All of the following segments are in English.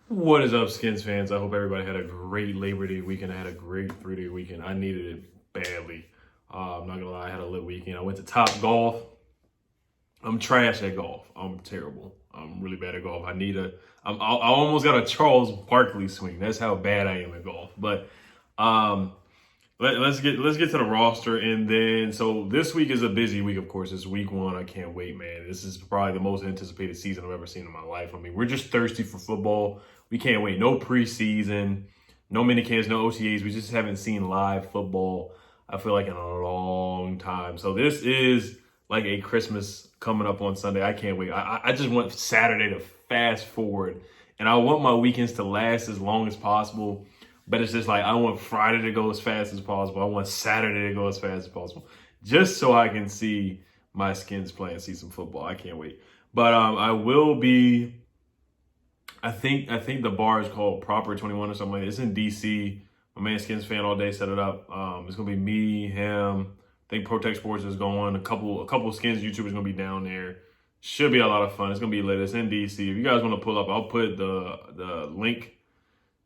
What is up, Skins fans? I hope everybody had a great Labor Day weekend. I had a great 3-day weekend. I needed it badly. I'm not gonna lie, I had a lit weekend. I went to Top Golf. I'm trash at golf. I'm terrible. I'm really bad at golf. I almost got a Charles Barkley swing. That's how bad I am at golf. But um, let's get to the roster, and then so this week is a busy week. Of course, it's week one. I can't wait, man. This is probably the most anticipated season I've ever seen in my life. I mean, we're just thirsty for football. We can't wait. No preseason, no minicamps, no OTAs. We just haven't seen live football, I feel like, in a long time. So this is like a Christmas coming up on Sunday. I can't wait. I just want Saturday to fast forward, and I want my weekends to last as long as possible. But it's just like I want Friday to go as fast as possible. I want Saturday to go as fast as possible, just so I can see my Skins play and see some football. I can't wait. But I will be. I think the bar is called Proper 21 or something like that. It's in DC. My man Skins fan all day set it up. It's gonna be me, him. I think Protect Sports is going. A couple of Skins YouTubers gonna be down there. Should be a lot of fun. It's gonna be lit. It's in DC. If you guys want to pull up, I'll put the link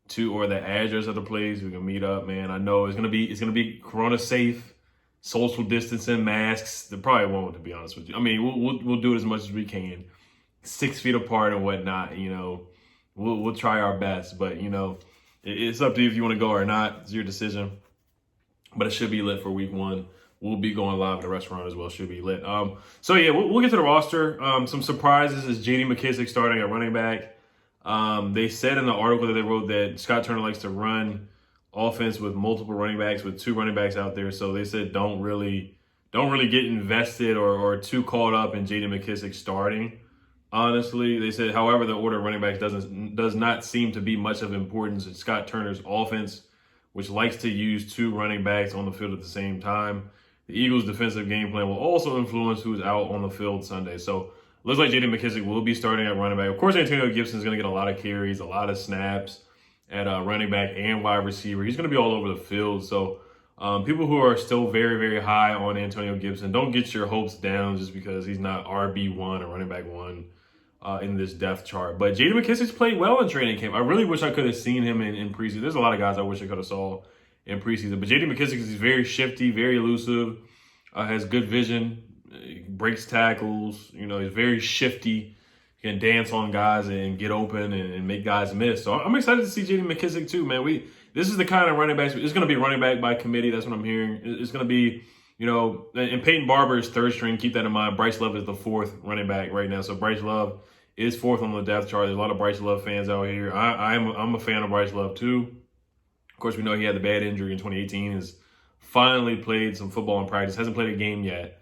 to or the address of the place. We can meet up, man. I know it's gonna be Corona safe, social distancing, masks. There probably won't, to be honest with you. I mean, we'll do it as much as we can, 6 feet apart and whatnot. You know, we'll try our best, but you know, it's up to you if you want to go or not. It's your decision. But it should be lit for week one. We'll be going live at the restaurant as well. Should be lit. So yeah, we'll get to the roster. Some surprises is J.D Mckissic starting at running back. They said in the article that they wrote that Scott Turner likes to run offense with multiple running backs, with 2 running backs out there. So they said don't really get invested or too caught up in J.D Mckissic starting. Honestly, they said, however, the order of running backs does not seem to be much of importance in Scott Turner's offense, which likes to use 2 running backs on the field at the same time. The Eagles' defensive game plan will also influence who's out on the field Sunday. So looks like J.D. McKissic will be starting at running back. Of course, Antonio Gibson is going to get a lot of carries, a lot of snaps at running back and wide receiver. He's going to be all over the field. So people who are still very, very high on Antonio Gibson, don't get your hopes down just because he's not RB1 or running back 1 in this depth chart. But J.D. McKissic's played well in training camp. I really wish I could have seen him in preseason. There's a lot of guys I wish I could have saw in preseason. But J.D. McKissic is very shifty, very elusive, has good vision, breaks tackles. You know, he's very shifty. He can dance on guys and get open and make guys miss. So I'm excited to see J.D. McKissic too, man. This is the kind of running backs. It's going to be running back by committee. That's what I'm hearing. It's going to be, you know, and Peyton Barber is 3rd string. Keep that in mind. Bryce Love is the 4th running back right now. So Bryce Love is 4th on the depth chart. There's a lot of Bryce Love fans out here. I'm a fan of Bryce Love too. Of course, we know he had the bad injury in 2018. Has finally played some football in practice. Hasn't played a game yet,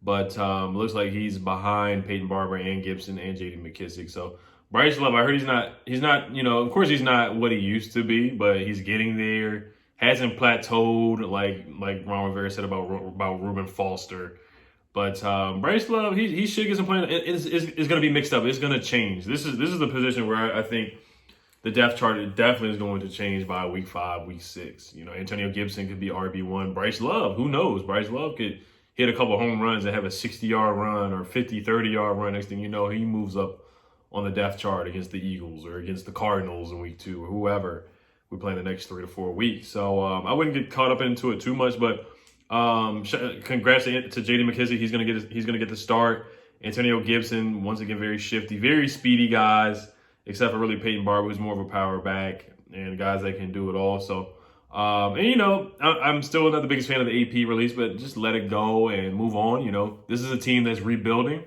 but looks like he's behind Peyton Barber and Gibson and J.D. McKissic. So Bryce Love, I heard he's not, you know, of course he's not what he used to be, but he's getting there. Hasn't plateaued like Ron Rivera said about Reuben Foster. But Bryce Love, he should get some playing. It's going to be mixed up. It's going to change. This is the position where I think the depth chart definitely is going to change by week 5, week 6. You know, Antonio Gibson could be RB1. Bryce Love, who knows? Bryce Love could hit a couple home runs and have a 60-yard run or 50, 30-yard run. Next thing you know, he moves up on the depth chart against the Eagles or against the Cardinals in week 2 or whoever we play in the next 3 to 4 weeks. So I wouldn't get caught up into it too much, but congrats to J.D. McKissic. He's gonna get the start. Antonio Gibson, once again, very shifty, very speedy guys, except for really Peyton Barber, who's more of a power back, and guys that can do it all. So, and you know, I'm still not the biggest fan of the AP release, but just let it go and move on. You know, this is a team that's rebuilding.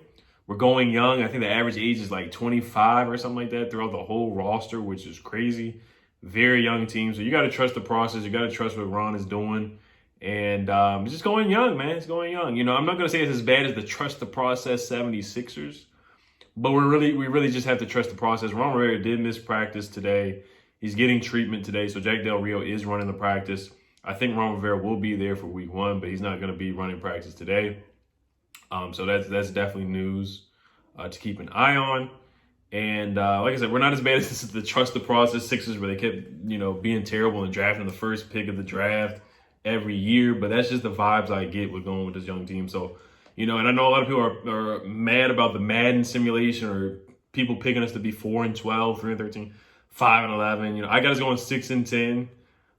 We're going young. I think the average age is like 25 or something like that throughout the whole roster, which is crazy. Very young team. So you got to trust the process. You got to trust what Ron is doing. And it's just going young, man. It's going young. You know, I'm not going to say it's as bad as the trust the process 76ers, but we really just have to trust the process. Ron Rivera did miss practice today. He's getting treatment today. So Jack Del Rio is running the practice. I think Ron Rivera will be there for week 1, but he's not going to be running practice today. So that's definitely news to keep an eye on. And like I said, we're not as bad as the trust the process Sixers, where they kept, you know, being terrible and drafting the first pick of the draft every year. But that's just the vibes I get with going with this young team. So, you know, and I know a lot of people are mad about the Madden simulation or people picking us to be 4-12, 3-13. 5-11. You know, I got us going 6-10.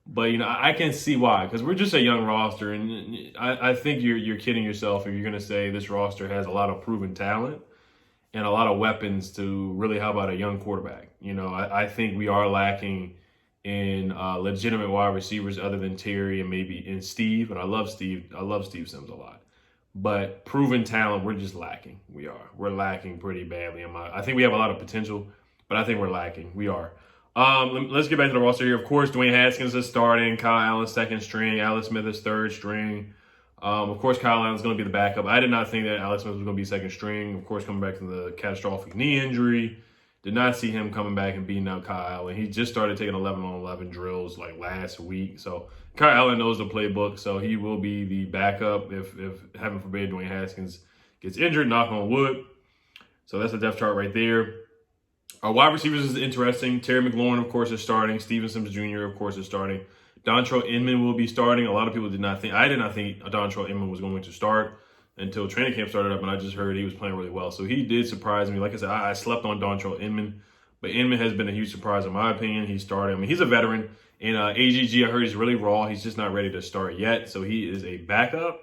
But, you know, I can see why, because we're just a young roster, and I think you're kidding yourself if you're going to say this roster has a lot of proven talent and a lot of weapons to really help out a young quarterback. You know, I think we are lacking in legitimate wide receivers other than Terry and maybe in Steve, and I love Steve Sims a lot. But proven talent, we're just lacking. We're lacking pretty badly. I think we have a lot of potential, but I think we're lacking. We are. Let's get back to the roster here. Of course, Dwayne Haskins is starting. Kyle Allen, second string. Alex Smith is third string. Of course, Kyle Allen's going to be the backup. I did not think that Alex Smith was going to be second string. Of course, coming back from the catastrophic knee injury. Did not see him coming back and beating out Kyle Allen. He just started taking 11-on-11 drills like last week. So Kyle Allen knows the playbook. So he will be the backup if heaven forbid, Dwayne Haskins gets injured. Knock on wood. So that's the depth chart right there. Our wide receivers is interesting. Terry McLaurin, of course, is starting. Steven Sims Jr., of course, is starting. Dontrell Inman will be starting. A lot of people did not think, I did not think Dontrell Inman was going to start until training camp started up, and I just heard he was playing really well. So he did surprise me. Like I said, I slept on Dontrell Inman, but Inman has been a huge surprise in my opinion. He started. I mean, he's a veteran. And AGG, I heard he's really raw. He's just not ready to start yet. So he is a backup.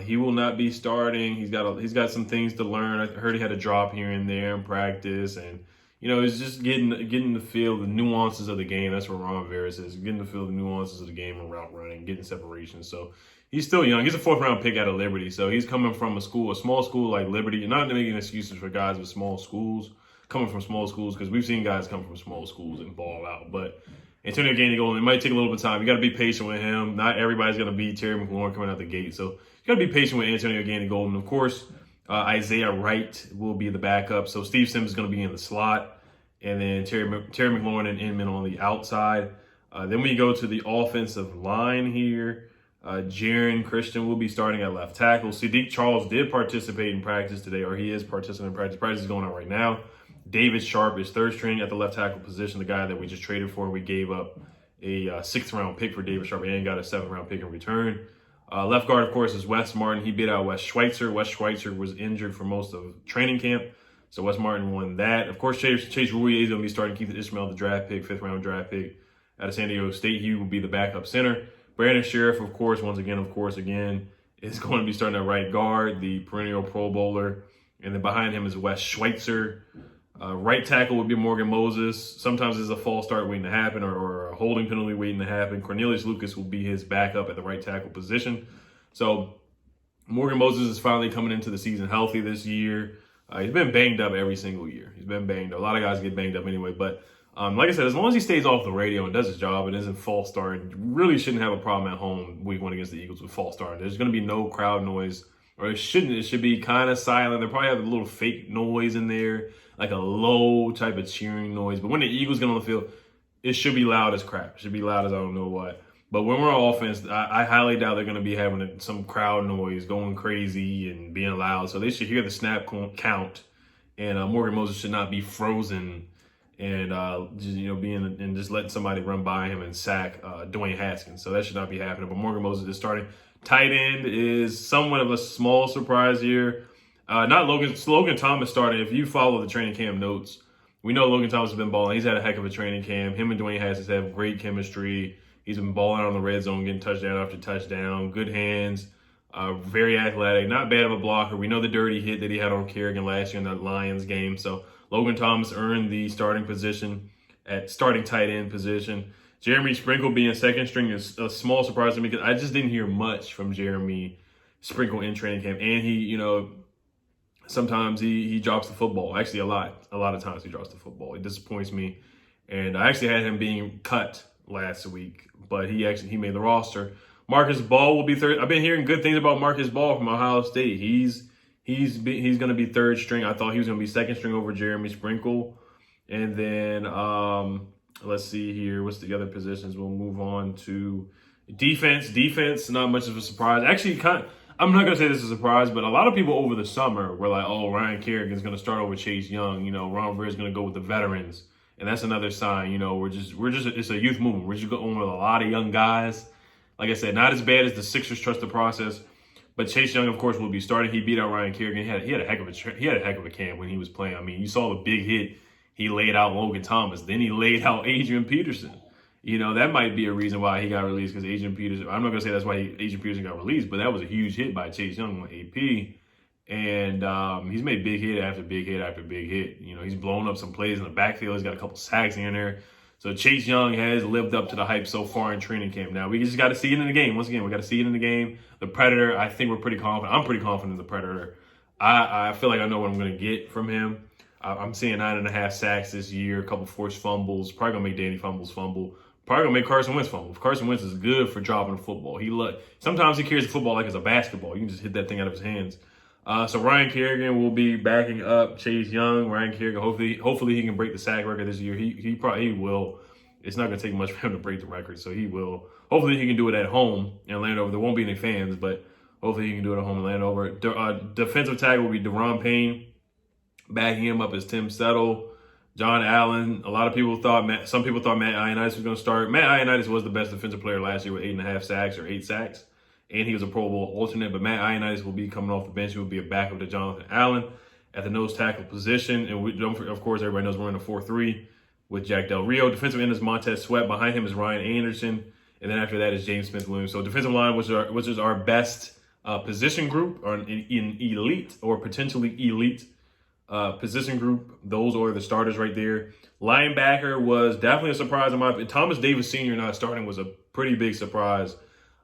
He will not be starting. He's got some things to learn. I heard he had a drop here and there in practice, and you know, it's just getting to feel the nuances of the game. That's what Ron Rivera says. Getting to feel the nuances of the game and route running, getting separation. So he's still young. He's a 4th-round pick out of Liberty. So he's coming from a small school like Liberty. You're not making excuses for guys with small schools, coming from small schools, because we've seen guys come from small schools and ball out. But Antonio Gandy-Golden, it might take a little bit of time. You got to be patient with him. Not everybody's going to be Terry McLaurin coming out the gate. So you got to be patient with Antonio Gandy-Golden. Of course, Isaiah Wright will be the backup. So Steve Sims is going to be in the slot. And then Terry McLaurin and Inman on the outside. Then we go to the offensive line here. Jaron Christian will be starting at left tackle. Sadiq Charles did participate in practice today, or he is participating in practice. Practice is going on right now. David Sharp is third string at the left tackle position, the guy that we just traded for. We gave up a 6th-round pick for David Sharp and got a 7th-round pick in return. Left guard, of course, is Wes Martin. He beat out Wes Schweitzer. Wes Schweitzer was injured for most of training camp. So Wes Martin won that. Of course, Chase Roullier is going to be starting. Keith Ishmael, the draft pick, 5th-round draft pick out of San Diego State. He will be the backup center. Brandon Sheriff, of course, again, is going to be starting at right guard, the perennial Pro Bowler. And then behind him is Wes Schweitzer. Right tackle would be Morgan Moses. Sometimes there's a false start waiting to happen or a holding penalty waiting to happen. Cornelius Lucas will be his backup at the right tackle position. So Morgan Moses is finally coming into the season healthy this year. He's been banged up every single year. He's been banged up. A lot of guys get banged up anyway. But like I said, as long as he stays off the radio and does his job and isn't false starting, really shouldn't have a problem at home week 1 against the Eagles with false starting. There's going to be no crowd noise, or it shouldn't. It should be kind of silent. They probably have a little fake noise in there, like a low type of cheering noise. But when the Eagles get on the field, it should be loud as crap. It should be loud as I don't know what. But when we're on offense, I highly doubt they're going to be having some crowd noise going crazy and being loud. So they should hear the snap count. And Morgan Moses should not be frozen and just letting somebody run by him and sack Dwayne Haskins. So that should not be happening. But Morgan Moses is starting. Tight end is somewhat of a small surprise here. Not Logan Thomas starting. If you follow the training camp notes, we know Logan Thomas has been balling. He's had a heck of a training camp. Him and Dwayne Haskins have great chemistry. He's been balling on the red zone, getting touchdown after touchdown. Good hands. Very athletic, not bad of a blocker. We know the dirty hit that he had on Kerrigan last year in that Lions game. So Logan Thomas earned the starting position at starting tight end position. Jeremy Sprinkle being second string is a small surprise to me because I just didn't hear much from Jeremy Sprinkle in training camp. And he, sometimes he drops the football. Actually, a lot of times he drops the football. It disappoints me. And I actually had him being cut last week, but he made the roster. Marcus Ball will be third. I've been hearing good things about Marcus Ball from Ohio State. He's going to be third string. I thought he was going to be second string over Jeremy Sprinkle. And then let's see here. What's the other positions? We'll move on to defense. Defense, not much of a surprise. Actually, I'm not going to say this is a surprise, but a lot of people over the summer were like, oh, Ryan Kerrigan's going to start over Chase Young. Ron Rivera's going to go with the veterans. And that's another sign, it's a youth movement. We're just going with a lot of young guys. Like I said, not as bad as the Sixers trust the process, but Chase Young, of course, will be starting. He beat out Ryan Kerrigan. He had a heck of a camp when he was playing. I mean, you saw the big hit He laid out Logan Thomas. Then he laid out Adrian Peterson. You know, that might be a reason why he got released, because Adrian Peterson, I'm not going to say that's why Adrian Peterson got released, but that was a huge hit by Chase Young on AP. And he's made big hit after big hit after big hit. You know, he's blown up some plays in the backfield. He's got a couple sacks in there. So Chase Young has lived up to the hype so far in training camp. Now, we just got to see it in the game. Once again, we got to see it in the game. The Predator, I think we're pretty confident. I'm pretty confident in the Predator. I feel like I know what I'm going to get from him. I'm seeing 9.5 sacks this year, a couple forced fumbles. Probably going to make Danny fumble. Probably going to make Carson Wentz fumble. If Carson Wentz is good for dropping the football. Sometimes he carries the football like it's a basketball. You can just hit that thing out of his hands. So Ryan Kerrigan will be backing up Chase Young. Ryan Kerrigan, hopefully he can break the sack record this year. He probably will. It's not going to take much for him to break the record, so he will. Hopefully he can do it at home in Landover. There won't be any fans, but hopefully he can do it at home in Landover. Defensive tackle will be Deron Payne. Backing him up is Tim Settle. John Allen. Some people thought Matt Ioannidis was going to start. Matt Ioannidis was the best defensive player last year with 8.5 sacks or 8 sacks. And he was a Pro Bowl alternate. But Matt Ioannidis will be coming off the bench. He will be a backup to Jonathan Allen at the nose tackle position. And of course, everybody knows we're in a 4-3 with Jack Del Rio. Defensive end is Montez Sweat. Behind him is Ryan Anderson. And then after that is James Smith-Williams. So defensive line, which is our best position group, or in elite or potentially elite position group. Those are the starters right there. Linebacker was definitely a surprise in my opinion. Thomas Davis Sr. not starting was a pretty big surprise.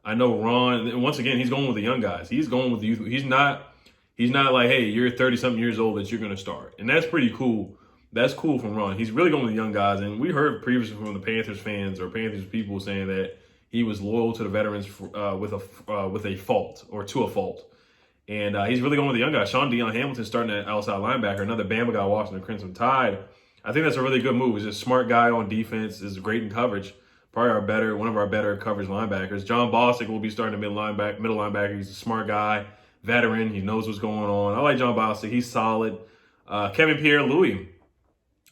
I know Ron, once again, he's going with the young guys. He's going with the youth. He's not like, hey, you're 30-something years old that you're going to start. And that's pretty cool. That's cool from Ron. He's really going with the young guys. And we heard previously from the Panthers fans or Panthers people saying that he was loyal to the veterans with a fault or to a fault. And he's really going with the young guys. Sean Deion Hamilton starting at outside linebacker, another Bama guy watching the Crimson Tide. I think that's a really good move. He's a smart guy on defense, is great in coverage. Probably one of our better coverage linebackers. John Bostic will be starting the middle linebacker. He's a smart guy, veteran. He knows what's going on. I like John Bostic. He's solid. Kevin Pierre-Louis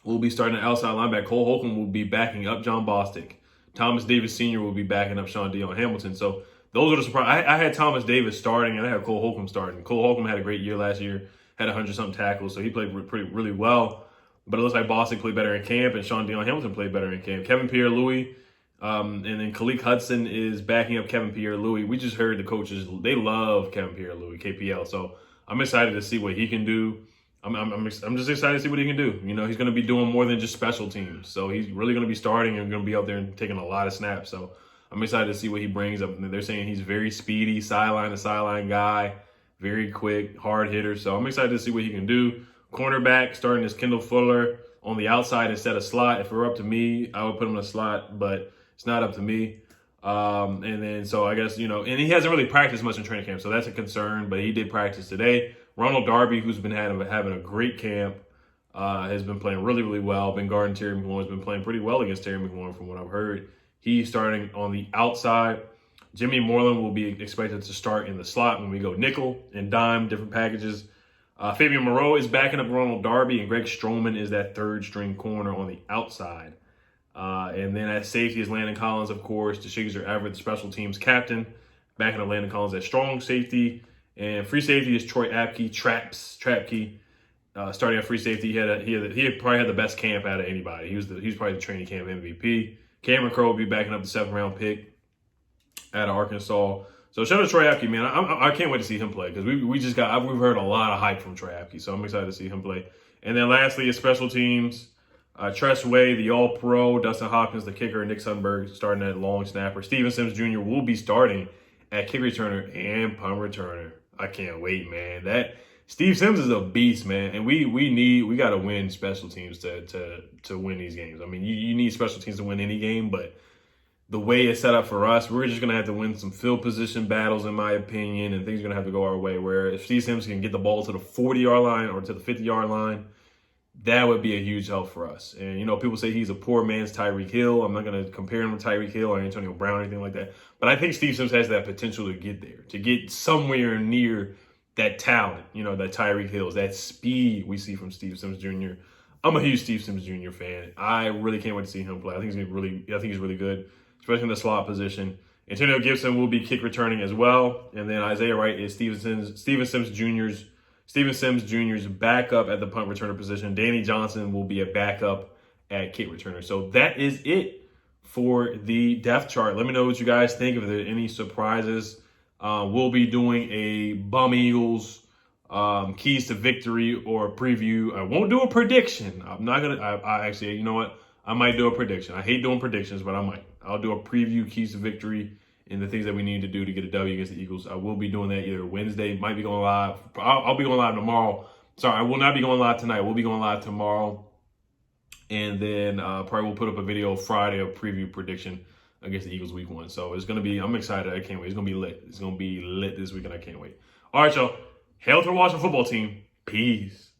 will be starting the outside linebacker. Cole Holcomb will be backing up John Bostic. Thomas Davis Sr. will be backing up Sean Deion Hamilton. So those are the surprises. I had Thomas Davis starting, and I had Cole Holcomb starting. Cole Holcomb had a great year last year, had 100-something tackles, so he played really well. But it looks like Bostic played better in camp, and Sean Deion Hamilton played better in camp. Kevin Pierre-Louis, and then Khalid Hudson is backing up Kevin Pierre-Louis. We just heard the coaches, they love Kevin Pierre-Louis, KPL. So I'm excited to see what he can do. I'm just excited to see what he can do. You know, he's going to be doing more than just special teams. So he's really going to be starting and going to be out there and taking a lot of snaps. So I'm excited to see what he brings up. They're saying he's very speedy, sideline-to-sideline guy, very quick, hard hitter. So I'm excited to see what he can do. Cornerback starting is Kendall Fuller on the outside instead of slot. If it were up to me, I would put him in a slot, but it's not up to me. And then, so I guess, you know, and he hasn't really practiced much in training camp, so that's a concern, but he did practice today. Ronald Darby, who's been having a great camp, has been playing really well. Been guarding Terry McLaurin, has been playing pretty well against Terry McLaurin from what I've heard. He's starting on the outside. Jimmy Moreland will be expected to start in the slot when we go nickel and dime, different packages. Fabian Moreau is backing up Ronald Darby, and Greg Stroman is that third-string corner on the outside. And then at safety is Landon Collins, of course. DeShizer Everett, the special teams captain, backing up Landon Collins at strong safety. And free safety is Troy Apke, Trapke, starting at free safety. He probably had the best camp out of anybody. He was probably the training camp MVP. Cameron Crowe will be backing up the 7th-round pick out of Arkansas. So shout out to Troy Apke, man. I can't wait to see him play because we've heard a lot of hype from Troy Apke. So I'm excited to see him play. And then lastly is special teams. Tress Way, the All-Pro, Dustin Hopkins, the kicker, Nick Sundberg starting at long snapper. Steven Sims Jr. will be starting at kick returner and punt returner. I can't wait, man. That Steve Sims is a beast, man, and we got to win special teams to win these games. I mean, you need special teams to win any game, but the way it's set up for us, we're just gonna have to win some field position battles, in my opinion, and things are gonna have to go our way. Where if Steve Sims can get the ball to the 40-yard line or to the 50-yard line, that would be a huge help for us. And, you know, people say he's a poor man's Tyreek Hill. I'm not going to compare him to Tyreek Hill or Antonio Brown or anything like that. But I think Steve Sims has that potential to get there, to get somewhere near that talent, you know, that Tyreek Hill, that speed we see from Steve Sims Jr. I'm a huge Steve Sims Jr. fan. I really can't wait to see him play. I think he's really good, especially in the slot position. Antonio Gibson will be kick returning as well. And then Isaiah Wright is Steven Sims Jr.'s Steven Sims Jr. is backup at the punt returner position. Danny Johnson will be a backup at kick returner. So that is it for the depth chart. Let me know what you guys think. If there are any surprises, we'll be doing a Bum Eagles keys to victory or preview. I won't do a prediction. I'm not gonna. I actually, you know what? I might do a prediction. I hate doing predictions, but I might. I'll do a preview, keys to victory, and the things that we need to do to get a W against the Eagles. I will be doing that either Wednesday. Might be going live. I'll be going live tomorrow. Sorry, I will not be going live tonight. We'll be going live tomorrow. And then probably we'll put up a video Friday, a preview prediction against the Eagles week 1. So it's going to be, I'm excited. I can't wait. It's going to be lit. It's going to be lit this weekend. I can't wait. All right, y'all. Hail to the Washington football team. Peace.